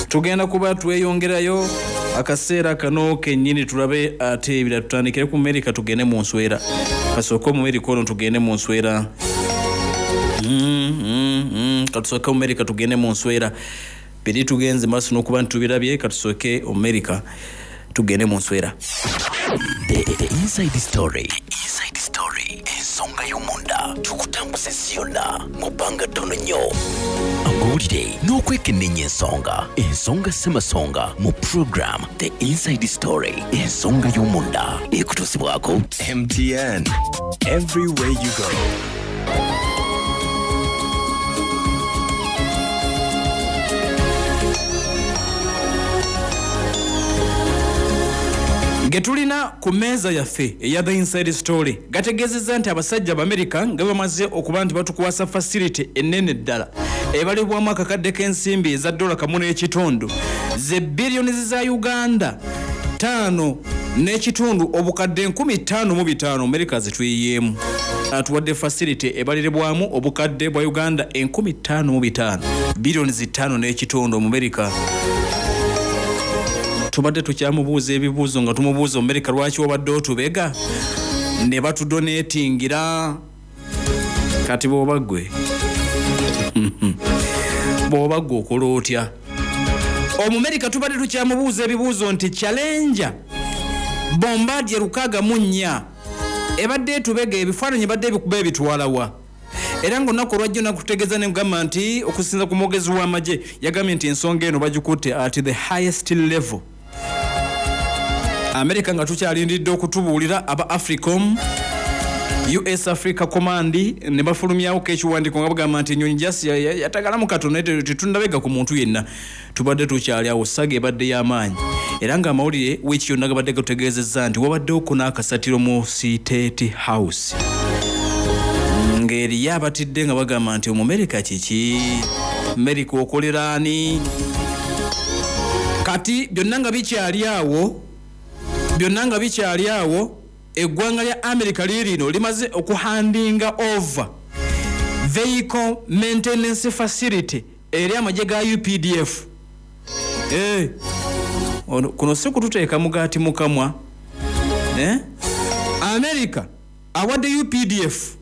tugenda kuba tweyongerayo akaseera kano kenyini tulabe ate ebira tutandikire ku America tugende mu nswera kasoko mu America ono tugende mu nswera katusoke mu America tugende mu nswera biri tugenze maso nokuba ntubirabye katusoke America tugende mu nswera. The inside story ensonga y'omunda tukutambuza siyonna mu bbanga ttono nnyo amawulire n'okwekenneenya ensonga ssemasonga mu program The Inside Story ensonga y'omunda ekutuusibwako MTN everywhere you go. Getulina ku meza yaffe eya The Inside Story gategezeza nti abasajja b'Amerika nga bamaze okuba nti batukwasa facility ennene ddala ebalibwamu akakadde k'ensimbi eza $1.5 ze billions za Uganda 5.5 obukadde 15,500 America zituyiyemu atuwadde facility ebalibwamu obukadde bwa Uganda 15,500 billions 5.5 mu America. Tubadde tukyamubuuza ebibuuzo nga tumubuuza America lwaki wabadde otubega ne batudonatingira kati bw'obagwe bw'obagwe okola otya Omumerika tubadde tukyamubuuza ebibuuzo nti Challenger Bombardier 604 ebadde etubega ebifaananyi badde ebikuba ebitwalawa era ng'olunaku olwajja nakutegeeza ne mugamba nti okusinza ku mwogezi w'amagye yagambye nti ensonga eno bagikutte at the highest level. America nga tukyalindidde okutubuulira aba Africom US Africa Command ne bafulumyawo kekiwandiko nga bagamba nti ennyonyi jasi yatagala mu katono tetundabega ku muntu yenna tubadde tukyali awo saga ebadde y'amaanyi era nga amawulire wiki yonna gabadde gategeezezza nti wabaddewo n'akasatiro mu State House ng'eri abatidde nga bagamba nti Omumerika kiki America okolera ani kati byonna nga bikyali awo eggwanga lya America lirino limaze okuhandinga over vehicle maintenance facility eri amagye ga UPDF kuno si kututeeka mugaati mukamwa America awadde UPDF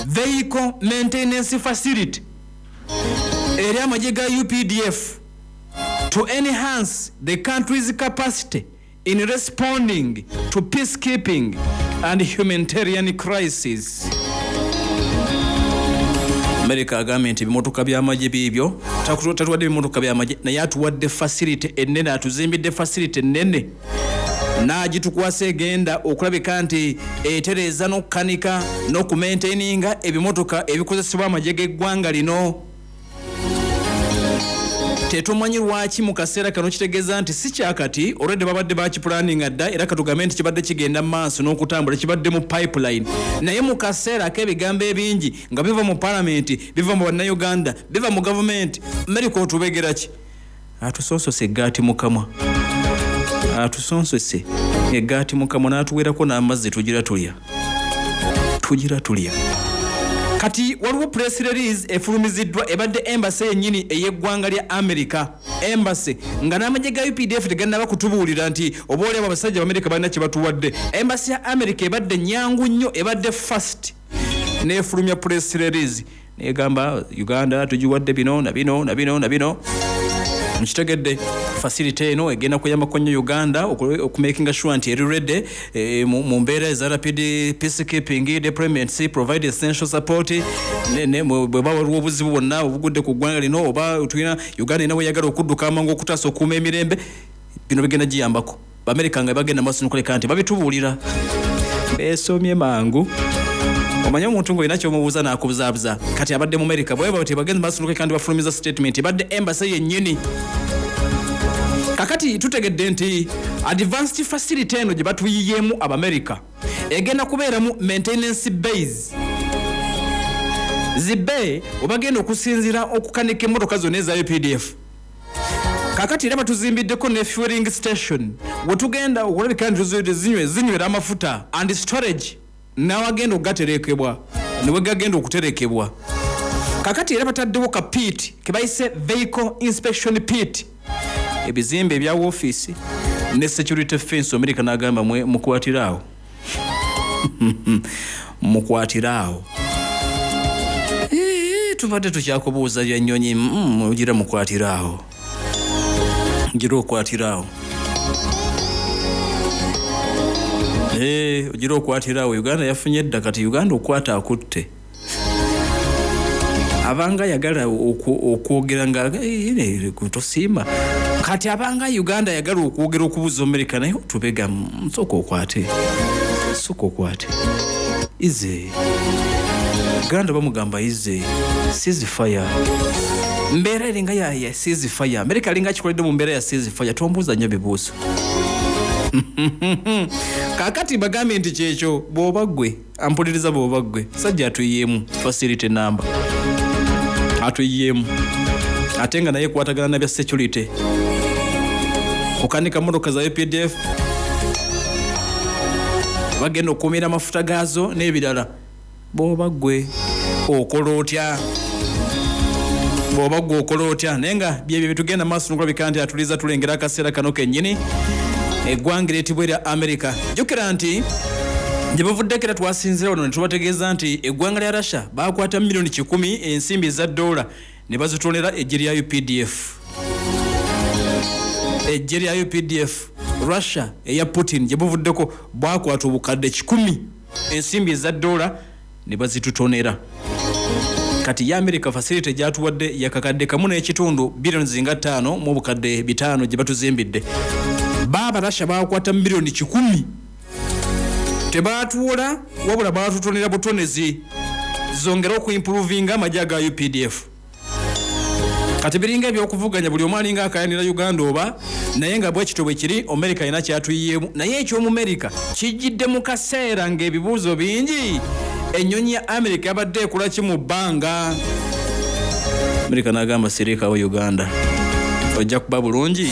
vehicle maintenance facility eri amagye ga UPDF to enhance the country's capacity in responding to peacekeeping and humanitarian crises. America agambye nti ebimotoka by'amagye bibyo tatuwadde ebimotoka by'amagye naye atuwadde facility ennene atuzimbidde facility ennene n'agitukwasa egenda okulabika nti etereeza n'okukanika n'okumaintaininga ebimotoka ebikozesebwa amagye g'eggwanga lino. Tetumanyi lwaki mu kaseera kano kitegeeza nti si kyakati already babadde bakipulaninga dda era katugambe nti kibadde kigenda maaso n'okutambula kibadde mu pipeline naye mu kaseera k'ebigambo ebingi nga biva mu parliament biva mu bannayuganda biva mu government America otubegera ki atusonsose eggaati mukamwa n'atuweerako n'amazzi tugira tulya kati waliwo press release efulumiziddwa ebadde embassy yennyini ey'eggwanga lya America embassy nga n'amagye ga UPDF tegannaba kutubuulira nti oba olaba abasajja b'America balina kye batuwadde embassy ya America ebadde nyangu nnyo ebadde fast n'efulumya press release n'egamba Uganda tugiwadde bino na bino nkitegedde facility eno egenda kuyamba nnyo Uganda okumakinga sure nti eri ready mu mbeera eza rapid peacekeeping deployment provide essential support bwe waliwo obuzibu bwonna obugudde ku ggwanga lino oba tulina Uganda inawe yagala okudduka amangu okutaasa okuuma emirembe bino bigenda giyambako B'Amerika nga bagenda maaso n'okuleka nti babitubuulira beesomye mangu omanya omuntu ng'olina ky'omubuuza n'akubuzaabuza kati abadde mu America bwe bati bagenze maaso n'okuleka kandi bafulumiza statement ebadde embassy yennyini. Kakati tutegedde nti advanced facility eno gye batuyiyemu Abamerica egenda kubeeramu maintenance base zibe obagenda okusinzira okukanika emmotoka zonna eza UPDF. Kakati era batuzimbiddeko ne fueling station wetugenda okulabika nti zinywera amafuta and storage n'awagenda okugaterekebwa niwe gagenda okuterekebwa. Kakati era bataddewo ka pit ke bayise vehicle inspection pit ebizimbe ebya office ne security fence America n'agamba mukwatirawo mukwatirawo tubadde tukyakubuuza bya nnyonyi ugira mukwatirawo ngira okwatirawo ugira okwatirawo Uganda yafunye edda kati Uganda okwata akutte abanga yagala okwogera nga kutosimba kati abanga Uganda yagala okwogera okubuuza America naye tubega nsoko okwate ize Uganda bamugamba ize ceasefire mbeera eringa ya ceasefire America linga kikoledde mu mbeera ya ceasefire tombuuza nnyo bibuuzo kakati bagambe nti kyekyo bw'oba ggwe ampuliriza bw'oba ggwe sajja atuyiyemu facility number atuyiyemu ate nga naye kwatagana na bya security kukanika motoka za UPDF bagenda okukumira amafuta gaazo n'ebirala bw'oba ggwe okola otya naye nga byebyo bitugenda maaso nokulabika nti atuliza tulengera akaseera kano kennyini eggwanga eryitibwa erya America jjukira nti gye bavuddeko era twasinzira wano ne tubategeeza nti eggwanga lya Russia baakwata milioni 10 ensimbi za $, ne bazitonera eggye lya UPDF Russia eya Putin gye buvuddeko bwakwata obukadde 10 ensimbi za $, ne bazitutonera kati ya America facility gyatuwadde yakakadde kamu n'ekitundu billions nga 5 mu bukadde 5 gye batuzimbidde baba Russia baakwata milioni 10 tebatuwola wabula batutonera butonezi zongera okuimprovinga amajja ga UPDF kati biringa ebyokuvuganya buli omu alinga akayanira Uganda oba naye nga bwekito bwe kiri America ina kyatuyiyemu naye ekyomu America kijjidde mu kaseera ng'ebibuuzo bingi ennyonyi ya America yabadde ekola ki mu bbanga America n'agamba sirikawo Uganda ojja kuba bulungi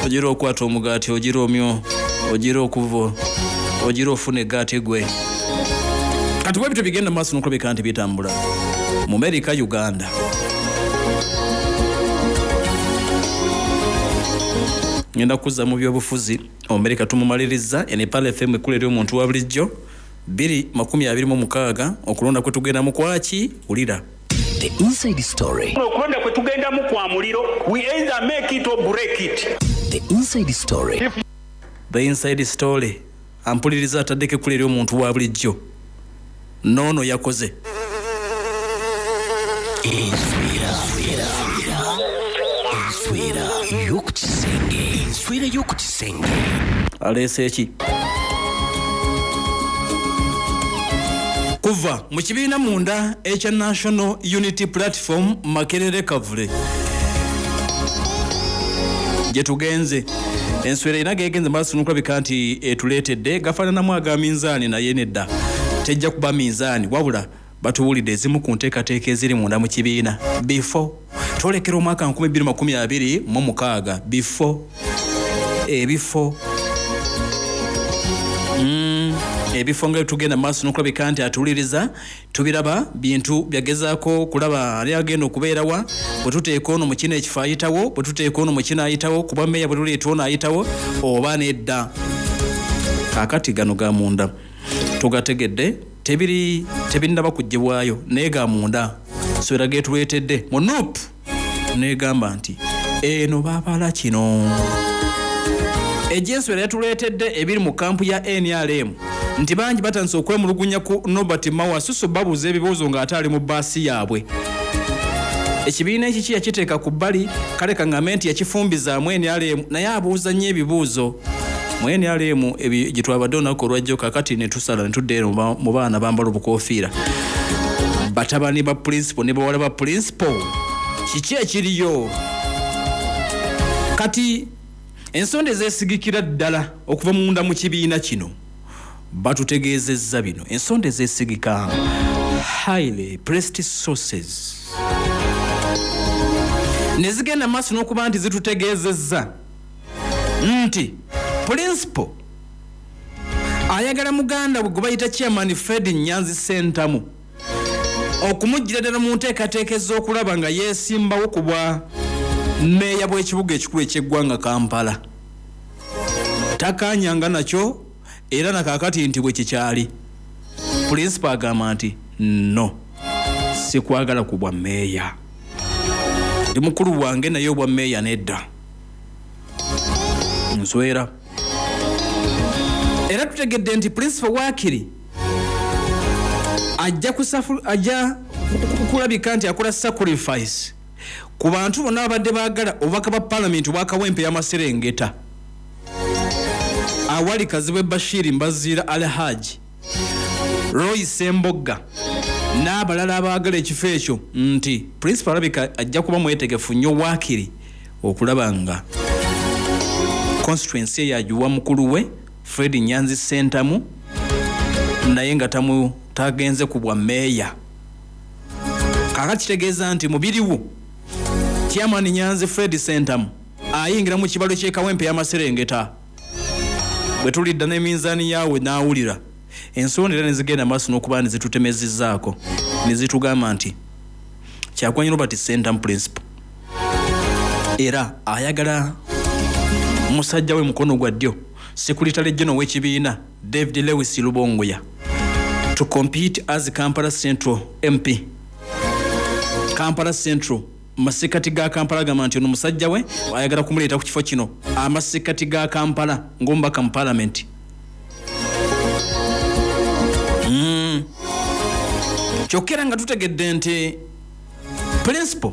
ogira okwata omugaati ogira omyo ogira okuvo ogira ofuna egaati gwe kati bwe bityo bigenda maaso nokulabika nti bitambula mu America Uganda ngenda kuzza mu byobufuzi America tumumaliriza Nepal FM ekkulu ery'omuntu wa bulijjo 226 okulonda kwe tugenda mu kwaki ulira The inside story. Okulonda kwe tugenda mu kwa muliro we either make it or break it. The inside story. The inside story ampuliriza ataddeko ekkulu ery'omuntu wa bulijjo nono yakoze Enswera y'okukisenge aleese eki kuva mu kibiina munda ekya National Unity Platform Makerere Kavule gye tugenze enswera ina gegenze maaso nokulabika nti etuleetedde gafaananamu aga minzaani naye nedda tejja kuba minzaani wabula batuwulidde ezimu ku nteekateeka eziri munda mu kibiina before twolekera omwaka 2026 before ebifo nga tugenda maaso nokulabika nti atuliriza tubiraba bintu byagezaako kulaba ali agenda okubeerawa bwe tuteeka ono mu kino ekifo ayitawo bwe tuteeka ono mu kino ayitawo kuba meeya bwe tuleeta ono ayitawo oba nedda kaakati gano ga munda tugategedde tebirinaba kuggyibwayo naye ga munda nswera getuleetedde mu nuupu negamba nti eno baabala kino ejenswera yatuleetedde ebiri mu kampu ya NRM nti bangi batandise okwemulugunya ku Nobert Mawa susu babuuza ebibuuzo ng'ate ali mu bbaasi yaabwe ekibiina ekiki yakiteeka ku bbali kale kaŋŋambe nti yakifumbizaamu NRM naye abuuza nnyo ebibuuzo mu NRM gye twabadde olunaku olwajjo kakati ne tusala ne tudda eno mu baana bambala obukoofiira batabani ba principal ne bawala ba principal kiki ekiriyo kati ensonda ezeesigikira ddala okuva munda mu kibiina kino batutegeezezza bino ensonda ezeesigika highly pressed sources ne zigenda maaso n'okuba nti zitutegeezezza nti principal ayagala muganda bwe gwe bayita chairman Fred Nyanzi Sentamu okumujjira ddala mu nteekateeka ez'okulaba nga yeesimbawo kubwa meya bw'ekibuga ekikulu eky'eggwanga Kampala takanyanga nakyo era nakakati nti bwe kikyali. Principal agamba nti no, sikwagala ku bwa meya, ndi mukulu wange naye obwa meya nedda, nswera. Era tutegedde nti Principal Wakiri ajja kulabika nti akola sacrifice ku bantu bonna abadde baagala obubaka bwa Parliament bwa Kawempe y'Amaserengeta awali Kazibe Bashir Mbazira Alhaji Roy Sembogga n'abalala abaagala ekifo ekyo nti Principal alabika ajja kuba mwetegefu nnyo Wakiri okulaba nga constituency yajuwa mukulu we Fred Nyanzi Sentamu naye nga tagenze ku bwa meya. Kakati kitegeeza nti mubiriwo Chairman Nyanzi Fred Sentamu ayingira mu kibalo ky'e Kawempe y'Amaserengeta bwe tulidda n'eminzaani yaawe n'awulira ensonera ne zigenda maaso n'okuba ne zitutemezizzaako ne zitugamba nti Kyagulanyi Robert Sentamu Principal era ayagala musajja we mukono gwa ddyo Secretary General w'ekibiina David Lewis Lubongoya to compete as Kampala Central MP. Kampala Central masekati ga Kampala gamba nti ono musajja we ayagala kumuleeta ku kifo kino amasekati ga Kampala ng'omubaka mu Parliament. Kyokera nga tutegedde nti Principal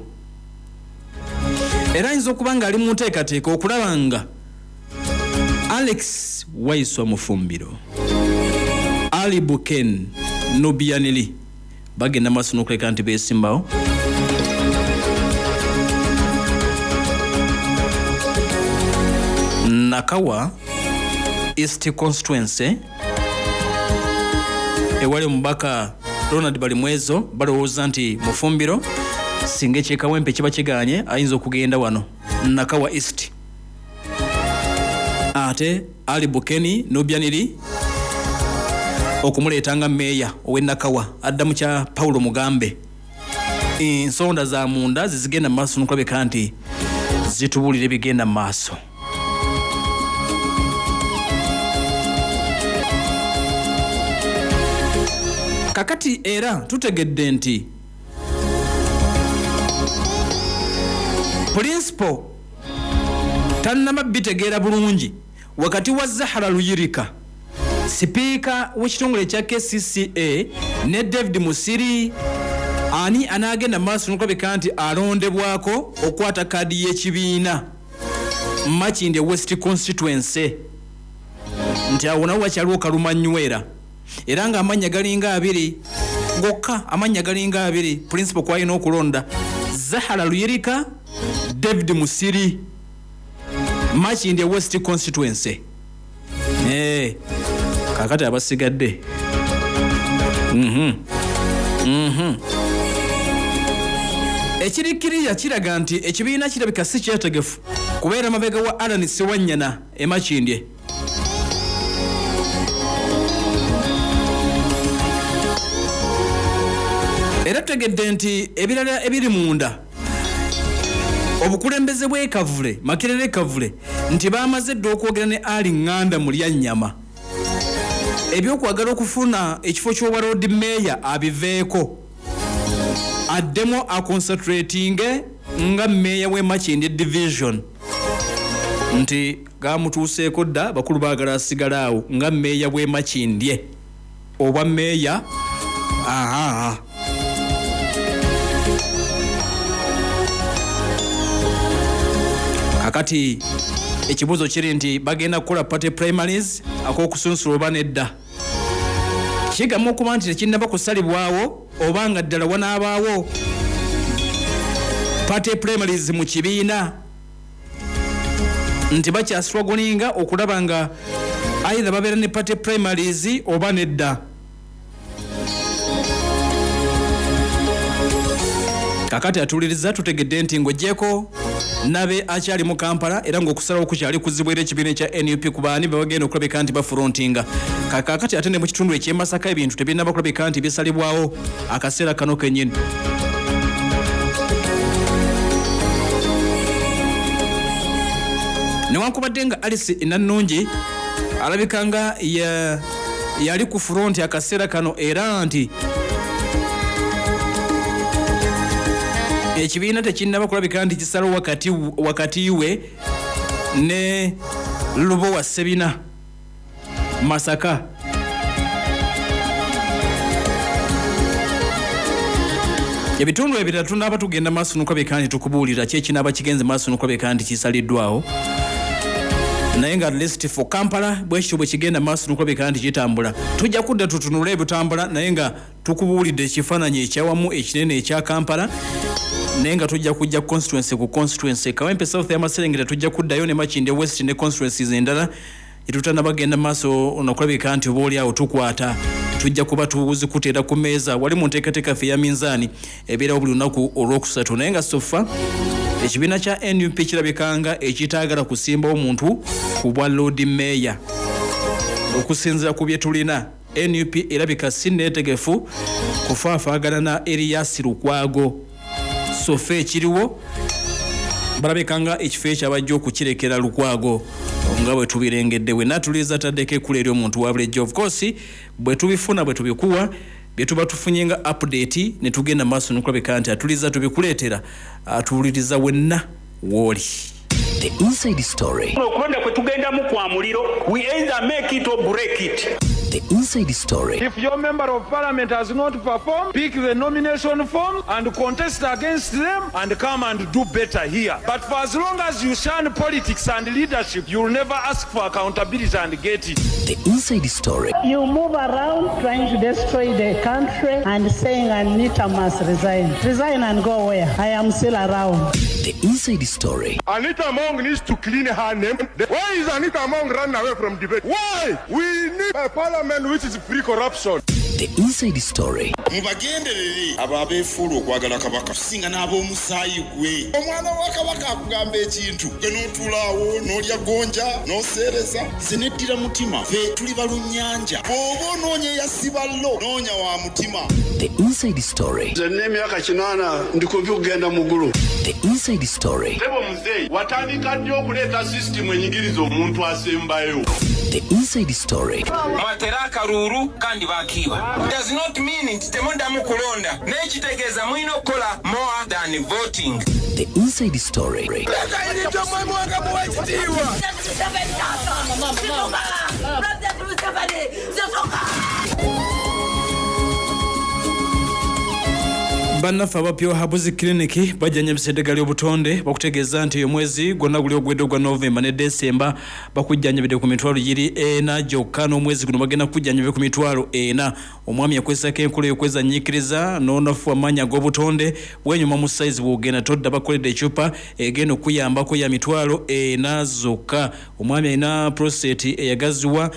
era ayinza okuba nga ali mu nteekateeka okulaba nga Alex Waiswa Mufumbiro, Ali Buken Nubianili bagenda maaso n'okuleka nti beesimbawo. Nakawa East Constituency ewali omubaka Ronald Balimwezo balowooza nti Mufumbiro singa eky'e Kawempe kiba kiganye ayinza okugenda wano Nakawa East. Ate Ali Bukeni Nubianili okumuleeta nga meya ow'Enakawa adda mu kya Paulo Mugambe. Ensonda za munda zizigenda mu maaso n'okulabika nti zitubuulira ebigenda mu maaso. Kakati era tutegedde nti Principal tannama bitegeera bulungi wakati wa Zahara Luyirika Sipiika w'ekitongole kya KCCA ne David Musiri ani anaagenda maaso n'okulabika nti alondebwako okwata kaadi y'ekibiina Makindye West Constituency nti awo nawo wakyaliwo Kalumanywera era nga amanya galinga abiri gokka amanya galinga abiri Principal kwalina okulonda Zahara Luyirika David Musiri Makindye West Constituency. Kakati abasigadde ekirikiriya kiraga nti ekibiina kirabika si kyetegefu kubeera mabega wa Alan Sewanyana e Makindye. Era tutegedde nti ebirala ebiri munda obukulembeze bw'e Makerere Kavule nti baamaze dda okwogera ne Ali Nganda mu Lyannyama ebyokwagala okufuna ekifo ky'obwa road mayor abiveeko addemo aconcentrating nga mayor w'e Makindye division nti gamutuuseeko dda bakulu baagala asigala awo nga mayor w'e Makindye oba mayor kakati ekibuzo kiri nti bagenda kukola party primaries ak'okusunsula oba nedda. Kigamu okuba nti tekinnaba kusalibwawo oba nga ddala wanaabaawo party primaries mu kibiina nti bakyaswagoninga okulaba nga either babeera ne party primaries oba nedda. Kakati atuliriza tutegedde nti ng'oggyeko nabe akyali mu Kampala era ng'okusalawo kukyali kuzibwera ekibiina kya NUP ku baani be bagenda okulabika nti bafrontinga. Kakati ate ne mu kitundu eky'e Masaka ebintu tebinnaba kulabika nti bisalibwawo akaseera kano kennyini. newankubadde nga Alice Nannungi alabika nga yali ku front akaseera kano era nti ekibiina tekinnaba kulabika nti kisalo wakati we ne Lubowa Ssebina Masaka. Ebitundu ebirala tunaba tugenda maaso nukulabika nti tukubuulira kyekinaba kigenze maaso nukulabika nti kisaliddwawo naye nga at least for Kampala bwekityo bwe kigenda maaso nukulabika nti kitambula. Tujja kudda tutunule ebitambula naye nga tukubuulidde ekifaananyi ekyawamu ekinene ekya Kampala naye nga tujja kujja constituency ku constituency Kawempe South ya Maserengeta tujja kuddayo ne Makinde West ne constituencies endala etutannabagenda maaso nokulabika nti oba oliawo tukwata tujja kuba tuzikuteera ku meeza wali mu nteekateeka ffe ya minzaani ebeerawo buli lunaku olwokusatu naye nga sofa ekibiina kya NUP kirabika nga ekitaagala kusimbawo muntu ku bwa Lord Mayor okusinziira ku bye tulina. NUP erabika si neetegefu kufaafaagana na Erias Lukwago sofa ekiriwo balabika nga ekifo ekyabajja okukirekera Lukwago nga bwe tubirengedde we natuliza taddeko ekkula eri omuntu wa bulijjo. Of course bwe tubifuna bwe tubikuwa bye tuba tufunye nga update ne tugenda maaso nukulabika nti atuliza tubikuleetera atuwuliriza wenna wooli. The inside story. Okulonda kwe tugendamu kwa muliro, we either make it or break it. The inside story. If your member of parliament has not performed, pick the nomination form and contest against them and come and do better here. But for as long as you shun politics and leadership, you will never ask for accountability and get it. The inside story. You move around trying to destroy the country and saying Anita must resign. Resign and go where? I am still around. The inside story. Anita Among needs to clean her name. Why is Anita Among running away from debate? Why? We need a parliament which is free corruption. The inside story. Mubagendereri ababeefulu okwagala kabaka singa n'ab'omusaayi gwe omwana wa kabaka akugamba ekintu gwe n'otuulaawo n'olya gonja n'oseereza zineddira mutima fe tuli balunnyanja bw'oba onoonya eyasibalo noonya wa mutima. The inside story. Nze n'emyaka 8 ndi kumpi kugenda mu ggulu. The inside story. Tebo muzeeyi watandika ddi okuleeta sisitimu enyigiriza omuntu asembayo. The inside story. Mwatera akaruru kandi bakiba. Does not mean nti temuddamu kulonda n'ekitegeeza mulina okukola more than voting. The inside story. Bannaffe aba Pure Herbs Clinic bajjanjabisa eddagala ly'obutonde bakutegeeza nti omwezi gwonna guli ogwedde ogwa November ne December bakujjanjabidde ku mitwalo giri 4 gyokka n'omwezi guno bagenda kujjanjabira ku mitwalo 4. Omwami yakozesako enkola y'okwezanyiikiriza n'onafu amaanyi ag'obutonde bwenyuma mu size bw'ogenda todda bakoledde ecupa egenda okuyambako ya mitwalo 4 zokka. Omwami alina prostate eyagaziwa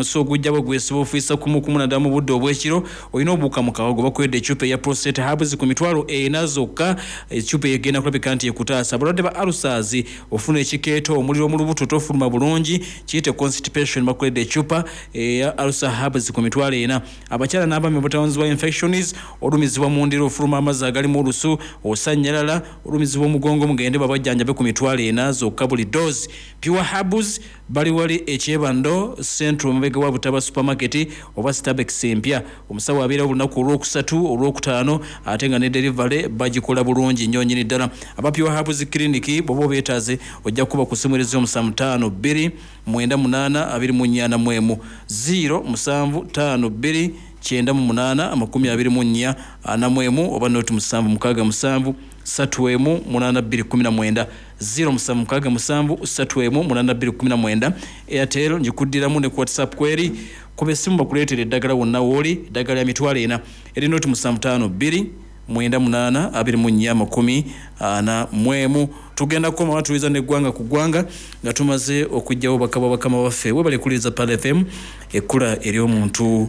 so ogujjabo gwesiba ofiisa kumukumu naddala mu budde obw'ekiro olina obuuka mu kawago bakoledde ecupa eya prostate Herbs ku mitwalo 4 zokka. Ecupa egenda kulabika nti ekutaasa abalwadde ba ulcers ofuna ekikeeto omuliro mu lubuto tofuluma bulungi kiyite constipation bakoledde ecupa eya ulcer Herbs ku mitwalo 4. Abakyala n'abaami abatawonzibwa infections olumizibwa mu ndiro ofuluma amazzi agalimu olusu osanyalala olumizibwa omugongo mugende babajjanjabe ku mitwalo 4 zokka buli dose. Pure Herbs bali wali ekyebando Central mubega wa Butaba supermarket oba Starbucks empya. Omusawo abeera olunaku olwokusatu olwokutaano ate nga ne delivery bagikola bulungi nnyo nnyini ddala. Aba Pure Herbs Clinic bw'oba obeetaaze ojja kuba kusimuliza omusamu 5 298 24 075 2 98 24 oba noti 767 318 076 318 Airtel njikuddiramu ne ku WhatsApp kweri kuba essimu bakuleetera eddagala wonna wooli eddagala ya mitwalo 4 eri noti 752 98 24 tugenda kukoma batuliza neggwanga ku ggwanga nga tumaze okujjawo bakama baffe we balekuliriza Pal FM ekkula eri omuntu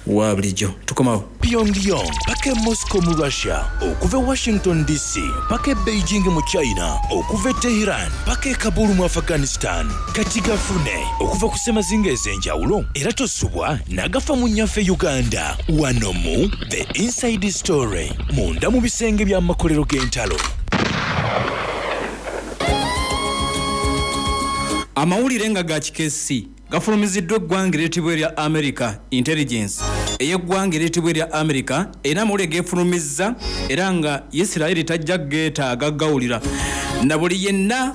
wa bulijjo tukomawo. Pyongyang paka Moscow mu Russia, okuva Washington DC paka Beijing mu China, okuva Tehran paka Kabul mu Afghanistan. Kati gafune okuva ku semazinga ez'enjawulo era tosubwa n'agafa mu nnyaffe Uganda. Wano mu The Inside Story munda mu bisenge by'amakolero g'entalo. amawulire nga ga kikesi gafulumiziddwa eggwanga eryitibwa erya America Intelligence eyeggwanga eryitibwa erya America era amawulire gefulumizza era nga Isiraeli tajja geetaaga gawulira na buli yenna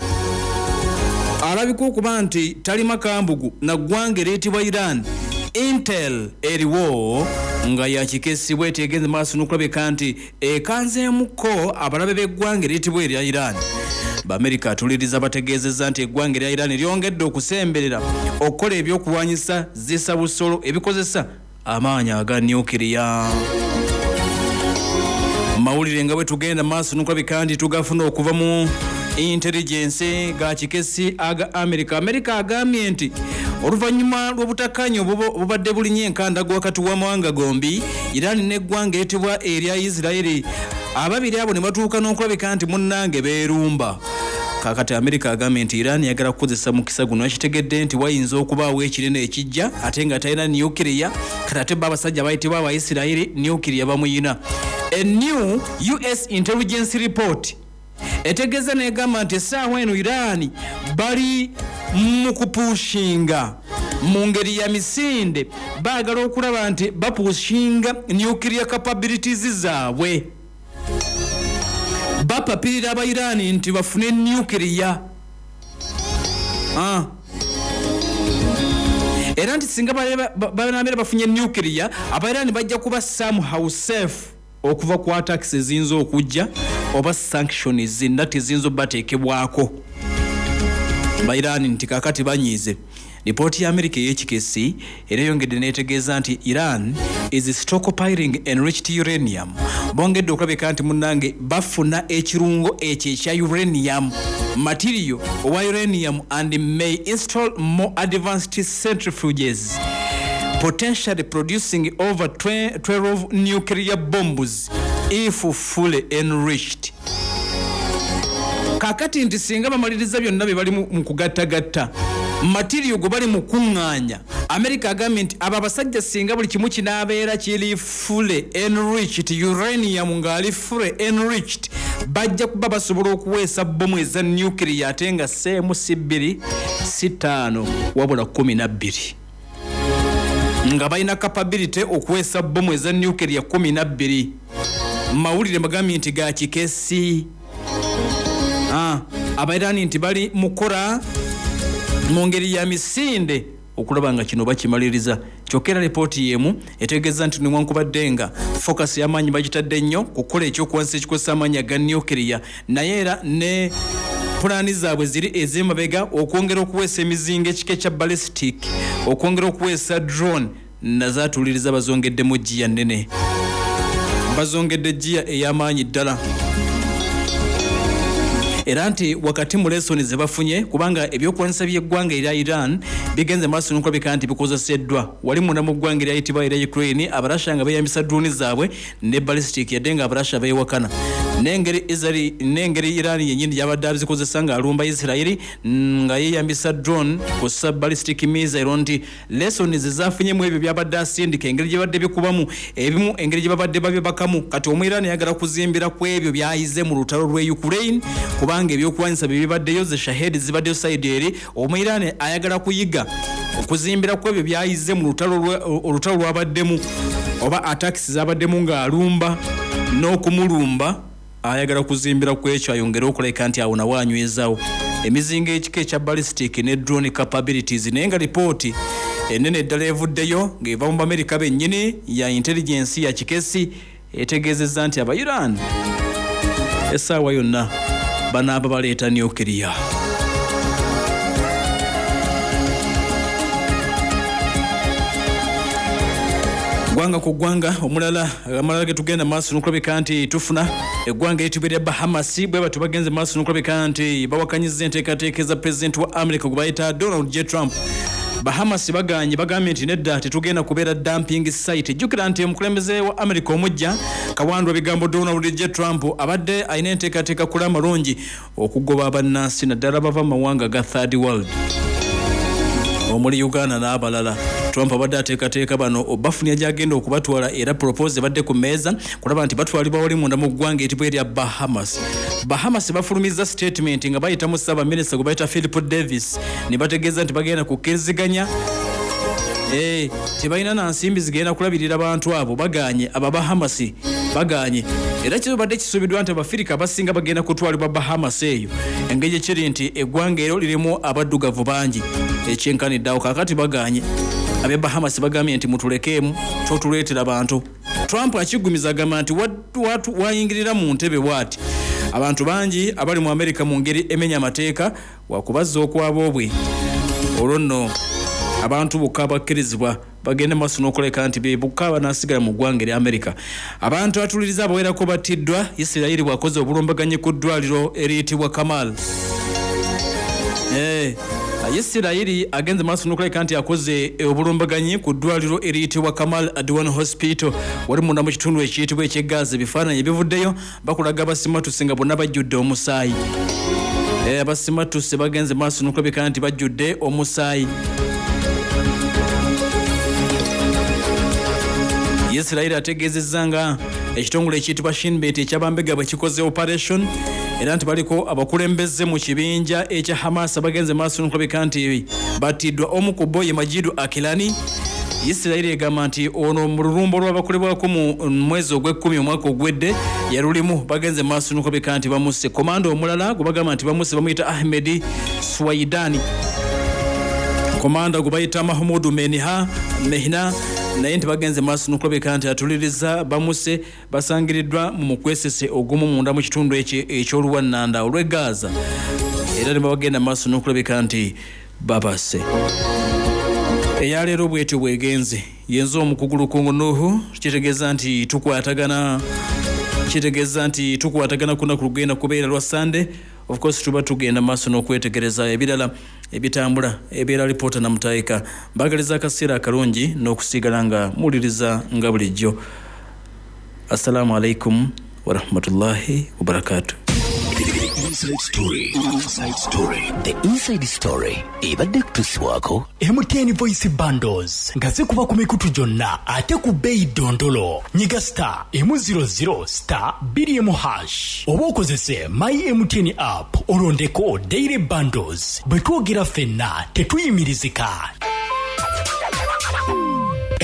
alabika okuba nti tali makambugu na ggwanga eryitibwa Iran Intel eriwo nga yakikesibwa etegeeza maaso n'okulabika nti ekanzeemuko abalabe b'eggwanga eryitibwa erya Iran. B'Amerika atuliriza bategeezezza nti eggwanga erya Iran lyongedde okusemberera okukola ebyokulwanyisa zisa busolo ebikozesa amaanyi aga nuclear. Mawulire nga bwe tugenda maaso n'okulabika nti tugafuna okuva mu intelligence ga kikesi aga America agambye nti oluvannyuma lw'obutakkaanya obubadde bulinye enkandago wakati w'amawanga gombi Iran n'eggwanga eryitibwa erya Isiraeli ababiri abo ne batuuka n'okulabika nti munnange beerumba. Kakati America agambye nti Iran yagala kukozesa mukisa guno akitegedde nti wayinza okubaawo ekirene ekijja ate nga talina nuclear kati ate abasajja bayitibwa aba Isiraeli nuclear bamuyina. A new US intelligence report etegeeza negamba nti essaawa eno Iran bali mu kupushinga mu ngeri ya misinde baagala okulaba nti bapushinga nuclear capabilities zaabwe bapapirira aba Iran nti bafune nuclear era nti singa banabeera bafunye nuclear aba Iran bajja kuba somehow safe okuva ku attacks ezinza okujja oba sanctions zinna tezinza bateekebwako ba Iran nti kakati banyiize. Ripooti ya America ey'ekikesi era yongedde neetegeeza nti Iran is stockpiling enriched uranium bongedde okulabika nti munnange bafuna ekirungo ekyo ekya uranium material owa uranium and may install more advanced centrifuges potentially producing over 12 nuclear bombs if fully enriched. Kakati nti singa bamaliriza byonna bye bali mu kugattagatta material go bali mu kuŋŋaanya America agambye nti abo abasajja singa buli kimu kinaabeera kiri fully enriched uranium ng'ali fully enriched bajja kuba basobola okuweesa bomu eza nuclear ate nga seemu si 2 si 5 wabula 12 nga balina capability okuweesa bomu eza nuclear 12. Mawulire bagambye nti ga kikesi abairani nti bali mukora mu ngeri ya misinde okulaba nga kino bakimaliriza. Kyokera ripooti yemu etegeeza nti newankubadde nga focus y'amaanyi bagitadde nnyo kukola ekyokuwansi ekikozesa amaanyi aga nuclear naye era ne pulaani zaabwe ziri ez'emabega okwongera okuweesa emizinga ekika ekya ballistic okwongera okuweesa drone nazaatuliriza bazongeddemu giya nnene bazongedde giya ey'amaanyi ddala. Era nti wakati mu lessoni ze bafunye kubanga ebyokulwanyisa by'eggwanga erya Iran bigenze maaso n'okulabika nti bikozeseddwa wali munda mu ggwanga eryayitibwa erya Ukraine abarasha nga beeyambisa drone zaabwe ne ballistic yadde nga abarasha beewakana n'engeri Iran yennyini yabadde abizikozesa nga alumba Isiraeli nga yeeyambisa drone kussa ballistic missile nti lessoni ze zaafunyemu ebyo byabadde asindika engeri gye badde bikubamu ebimu engeri gye babadde babyebakamu kati Omwirani yagala kuzimbira ku ebyo byayize mu lutalo lw'e Ukraine kubanga ebyokulwanyisa bibaddeyo ze shahedi zibaddeyo side eri Omwirani ayagala kuyiga okuzimbira ku ebyo byayize mu olutalo lwabaddemu oba attacks zabaddemu ng'alumba n'okumulumba ayagala kuzimbira ku ekyo ayongera okuleka nti awo nawo anywezaawo emizinga ekika ekya ballistic ne drone capabilities naye nga ripooti ennene eddala evuddeyo ng'eva mu Amerika bennyini ya intelligence ya kikesi etegeezezza nti aba Iran essaawa yonna banaaba baleeta nuclear. Gwanga ku gwanga omulala amalala ge tugenda maaso n'okulabika nti tufuna eggwanga eryitibwa erya Bahamas bwe batu bagenze maaso n'okulabika nti bawakanyiza enteekateeka za pulezidenti wa America gwe bayita Donald J. Trump. Bahamas bagambye nti nedda tetugenda kubeera dumping site. Jjukira nti omukulembeze wa America omujja kawandwa bigambo Donald J. Trump abadde alina enteekateeka kula amalungi okugoba abannansi naddala bava mu mawanga ga third world omuli Uganda n'abalala. Trump abadde ateekateeka bano bafunye gyagenda okubatwala era propose badde ku mmeeza kulaba nti batwalibwa wali munda mu ggwanga etibwa erya Bahamas bafulumiza statement nga bayita mu Ssaabaminisita gwe bayita Philip Davis ne bategeeza nti bagenda kukkiriziganya tebalina na nsimbi zigenda kulabirira abantu abo baganye Bahamas baganye era kibadde kisuubiddwa nti Abafirika abasinga bagenda kutwalibwa Bahamas eyo engeri kiri nti eggwanga ero lirimu abaddugavu bangi ekyenkaniddeawo kakati baganye abe Bahamas bagambye nti mutulekeemu kyotuleetera bantu. Trump akigumiza agamba nti wayingirira mu ntebe bw'ati abantu bangi abali mu Amerika mu ngeri emenya amateeka wakubazza okwaba obwe olwo nno abantu bokka bakkirizibwa bagenda maaso n'okuleka nti be bokka banaasigala mu ggwanga erya Amerika. Abantu atuliriza abawerako battiddwa. Isirayiri bwakoze obulumbaganyi ku ddwaliro eriyitibwa Kamal. Isirayiri agenze maaso n'okuleka nti akoze obulumbaganyi ku ddwaliro eriyitibwa Kamal Adwan Hospital wali munda mu kitundu ekiyitibwa eky'Gaza. Ebifaananyi ebivuddeyo bakulaga abasimatusi nga bonna bajjudde omusaayi. Abasimatusi bagenze maaso n'okulabika nti bajjudde omusaayi. Isirayiri ategeezezza nga ekitongole ekiyitibwa Shin Bet ekyabambega bwe kikoze operation era nti baliko abakulembeze mu kibinja ekya Hamas bagenze maaso n'okulabika nti battiddwa. Omu ku bo ye Majidu Akilani. Isirayiri egamba nti ono mu lulumbo lw'abakolebwako mu mwezi ogw'ekkumi omwaka ogwedde yalulimu bagenze maaso n'okulabika nti bamusse. Komando omulala gwe bagamba nti bamusse bamuyita Ahmed Swaidani. Komanda gwe bayita Mahmoud Mehna naye nti bagenze maaso n'okulabika nti atuliriza bamuse basangiriddwa mu mukwesese ogumu munda mu kitundu eky'oluwannanda olw'e Gaza era ne bagenda maaso n'okulabika nti babase. Eyaleero bwetyo bwegenze yenza omukugulukungu Nuhu kitegeeza nti tukwatagana kuna ku lugenda kubeera lwa Sunday. Of course tuba tugenda maaso n'okwetegereza ebirala ebitambula ebeera lipoota na mutaika mbagaliza akaseera akalungi n'okusigala nga muliriza nga bulijjo. Assalamu alaikum wa rahmatullahi wa barakatuh. Inside Story. The Inside Story. Ebadde kutusibwako MTN Voice Bundles nga zikuba ku mikutu gyonna ate ku bbeeyi ddondolo. Nyiga star M00 star 2 oba okozese My MTN app olondeko daily bundles. Bwe twogera ffenna tetuyimirizika.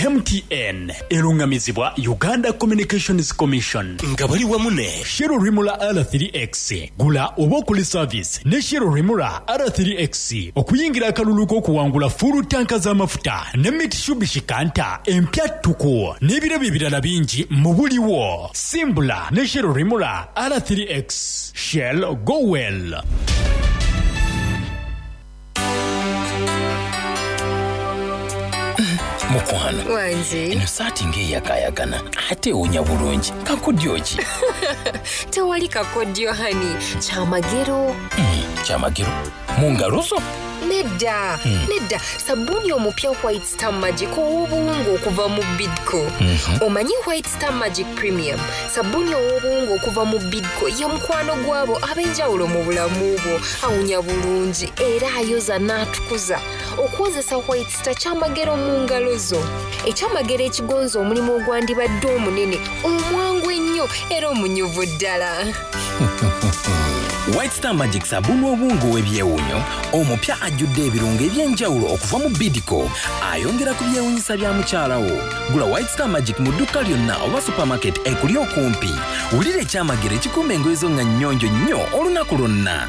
MTN erungamizibwa Uganda Communications Commission nga bali wamu ne Shell Rimula R3X gula oba okuli service ne Shell Rimula R3X okuyingira akalulu k'okuwangula fulu tanka z'amafuta ne Mitsubishi Kanta empya ttuku n'ebirabo ebirala bingi mu buliwo. Simbula ne Shell Rimula R3X. Shell go well. mukwano wanze eno saati ng'eyakayagana ate ewunya bulungi kakodyo ki? tewali kakodyo hani kyamagero. Kyamagero mu ngalo zo? Nedda sabuni omupya White Star Magic ow'obuwungu okuva mu Bidco. Omanyi White Star Magic Premium sabuni ow'obuwungu okuva mu Bidco ye mukwano gwabo ab'enjawulo mu bulamu bwo. Awunya bulungi era ayoza n'atukuza. Okukozesa White Star kyamagero mu ngalo zo. Ekyamagero ekigonza omulimu ogwandibadde omunene omwangu ennyo era omunyuvu ddala. White Star Magic sabuni obungu w'ebyewunyo omupya ajjudde ebirungo eby'enjawulo okuva mu Bidco ayongera ku byewunyisa bya mukyalawo. Gula White Star Magic mu dduka lyonna oba supermarket ekuli okumpi. Wulira ekyamagero ekikuuma engoye zo nga nnyonjo nnyo olunaku lwonna.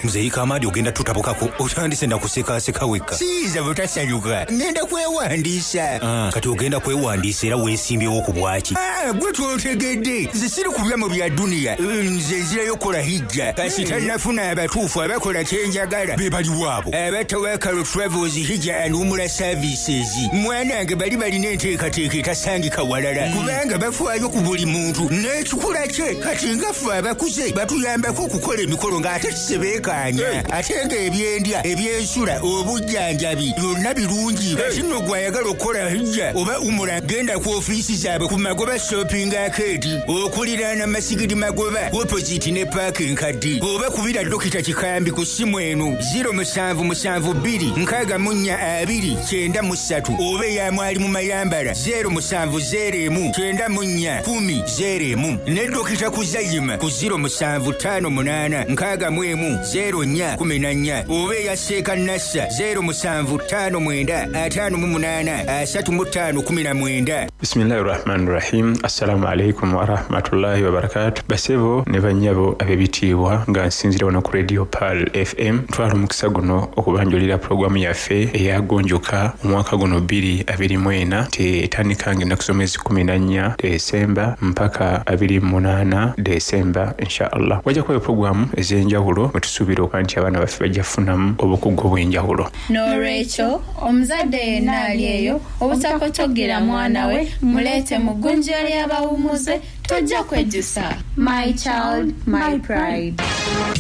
Mzee Kamadi ogenda tutabukako otandise nakuseka weka. Siza butasanyuka. Ngenda kwewandiisa. Kati ogenda kwewandiisa era weesimbyewo ku bwaki. Gwe twotegedde. Zisiri kubya mu bya dunia. Nze nzirayo kola hijja. Kasi tannafuna abatuufu abakola kyenjagala. Be bali waabo. Abatawakalo Travels Hijja and Umrah Services. Mwanange bali balina enteekateeka etasangika walala. Kubanga bafaayo ku buli muntu. N'ekikula kye kati ngafu abakuze. batuyambako okukola emikolo ng'ate tusebeekanya ate ng'ebyendya ebyensula obujjanjabi byonna birungi kino gwayagala okukola hijja oba umura genda ku ofiisi zaabwe ku Magoba shopping arcade okuliraana Masigiri Magoba opposite ne paaka enkadde oba kubira Dokita Kikambi ku ssimu eno 07744293 oba eyamwali mu mayambala 07019410 ne Dokita Kuzayima ku 0758610414 oba eyaseeka Nassa 0759583519. Bismillahirrahmanirrahim. Assalamu alaikum wa rahmatullahi wa barakatuh. Basebo ne banyabo abebitiibwa nga nsinzira wano ku Radio Pearl FM twala omukisa guno okubanjulira programu yaffe eyagonjoka omwaka guno 2024 tetandika ngenda kusomezi 14 Desemba mpaka 28 Desemba inshallah. Wajja kuba programu ez'enjawulo mwetusuubira okuba nti abaana baffe bajja kufunamu obukugu obw'enjawulo. N'olwekyo omuzadde yenna ali eyo obutakotogera mwana we muleete mu gunjula ly'abawummuze tojja kwejjusa. My child, my pride.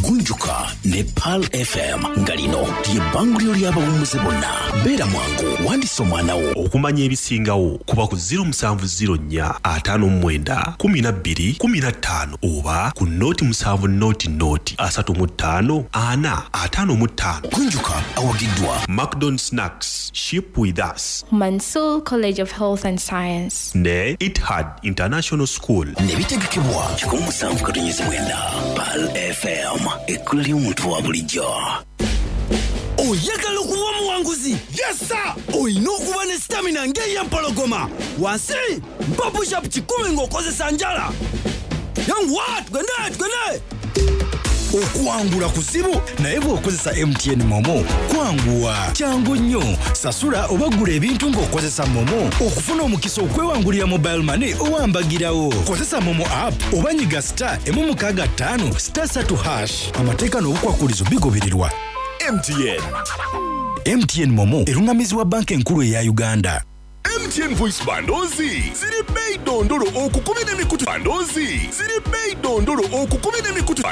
Gunjuka ne Pearl FM nga lino ly'ebbanguliro ly'abawummuze bonna. Beera mwangu wandisa omwana wo. Okumanya ebisingawo kuba ku 0704-12-12-15 oba ku noti 7-35-455. Gunjuka awagiddwa Macdon Snacks, Ship with Us, Mansour College of Health and Science ne Itihad International School. Nebitegekebwa 17-9 Pearl FM ekkulu ly'omuntu wa bulijjo. Oyagala okuba muwanguzi? Yes sir! Oyina okuba ne stamina ng'ey'empologoma. Wansi mpa push-up 10 ng'okozesa njala. Young what? Twende! Okuwangula kuzibu naye bw'okozesa MTN Momo kwanguwa kyangu nnyo. Sasula oba gula ebintu ng'okozesa Momo okufuna omukisa okwewangulira mobile money owambagirawo. Kozesa Momo app oba nyiga *165*3#. Amateeka n'obukwakulizo bigobererwa. MTN Momo erungamizibwa banka enkulu eya Uganda. MTN Voice Bandozi ziri bei dondolo okukubira emikutu bandozi ziri bei dondolo okukubira emikutu